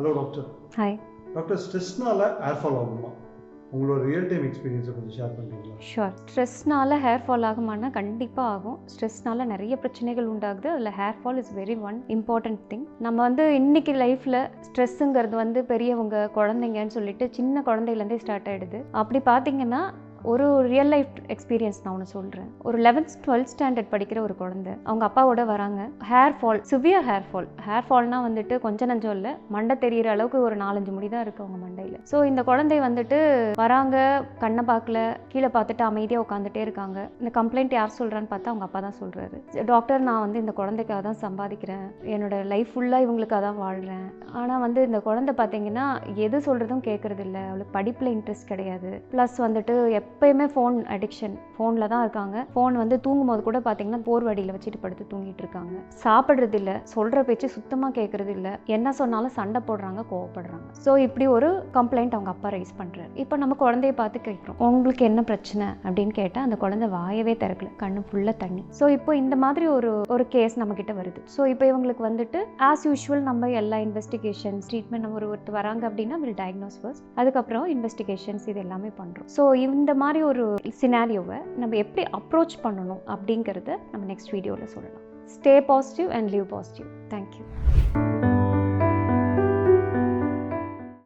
Hello doctor. Hi doctor, ஸ்ட்ரெஸ்னால hair fall ஆகுமா? உங்களோட ரியல் டைம் எக்ஸ்பீரியன்ஸை கொஞ்சம் ஷேர் பண்ணுறீங்களா? ஷுர். ஸ்ட்ரெஸ்னால ஹேர் ஃபால் ஆகுமானா கண்டிப்பாக ஆகும். ஸ்ட்ரெஸ்னால நிறைய பிரச்சனைகள் உண்டாகுது. அதில் hair fall is very one important thing. நம்ம வந்து இன்னைக்கு லைஃப்பில் ஸ்ட்ரெஸ்ஸுங்கிறது வந்து பெரியவங்க குழந்தைங்கன்னு சொல்லிட்டு சின்ன குழந்தையிலேருந்தே ஸ்டார்ட் ஆகிடுது. அப்படி பார்த்தீங்கன்னா ஒரு ரியல் லைஃப் எக்ஸ்பீரியன்ஸ் நான் ஒன்று சொல்கிறேன். ஒரு 11th 12th ஸ்டாண்டர்ட் படிக்கிற ஒரு குழந்தை அவங்க அப்பாவோட வராங்க. ஹேர் ஃபால், சிவியர் ஹேர் ஃபால்னால் வந்துட்டு கொஞ்சம் நஞ்சம் இல்லை, மண்டை தெரிகிற அளவுக்கு ஒரு 4-5 முடி தான் இருக்குது அவங்க மண்டையில். ஸோ இந்த குழந்தை வந்துட்டு வராங்க, கண்ணை பார்க்கல, கீழே பார்த்துட்டு அமைதியாக உட்காந்துட்டே இருக்காங்க. இந்த கம்ப்ளைண்ட் யார் சொல்கிறான்னு பார்த்தா அவங்க அப்பா தான் சொல்கிறாரு. டாக்டர், நான் வந்து இந்த குழந்தைக்காக தான் சம்பாதிக்கிறேன், என்னோட லைஃப் ஃபுல்லாக இவங்களுக்காக தான் வாழ்கிறேன். ஆனால் வந்து இந்த குழந்தை பார்த்தீங்கன்னா எது சொல்கிறதும் கேட்குறது இல்லை, அவளுக்கு படிப்பில் இன்ட்ரெஸ்ட் கிடையாது. ப்ளஸ் வந்துட்டு எப்பயுமே ஃபோன் அடிக்ஷன், ஃபோனில் தான் இருக்காங்க. ஃபோன் வந்து தூங்கும்போது கூட பார்த்தீங்கன்னா போர்வடியில் வச்சுட்டு படுத்து தூங்கிட்டு இருக்காங்க. சாப்பிட்றது இல்லை, சொல்கிற பேச்சு சுத்தமாக கேட்குறது இல்லை, என்ன சொன்னாலும் சண்டை போடுறாங்க, கோவப்படுறாங்க. ஸோ இப்படி ஒரு கம்ப்ளைண்ட் அவங்க அப்பா ரைஸ் பண்ணுறாரு. இப்போ நம்ம குழந்தைய பார்த்து கேட்குறோம், உங்களுக்கு என்ன பிரச்சனை அப்படின்னு கேட்டால் அந்த குழந்தை வாயவே திறக்கல, கண்ணு ஃபுல்லாக தண்ணி. ஸோ இப்போ இந்த மாதிரி ஒரு கேஸ் நம்மக்கிட்ட வருது. ஸோ இப்போ இவங்களுக்கு வந்துட்டு ஆஸ் யூஷுவல் நம்ம எல்லா இன்வெஸ்டிகேஷன்ஸ் ட்ரீட்மெண்ட், நம்ம ஒருத்தர் வராங்க அப்படின்னா வில் டயக்னோஸ் ஃபர்ஸ்ட், அதுக்கப்புறம் இன்வெஸ்டிகேஷன்ஸ் இது எல்லாமே பண்ணுறோம். ஸோ இந்த மாதிரி ஒரு சினாரியோவை நம்ம எப்படி அப்ரோச் பண்ணணும் அப்படிங்கிறத நம்ம நெக்ஸ்ட் வீடியோவில் சொல்லலாம். Stay positive and live positive. Thank you.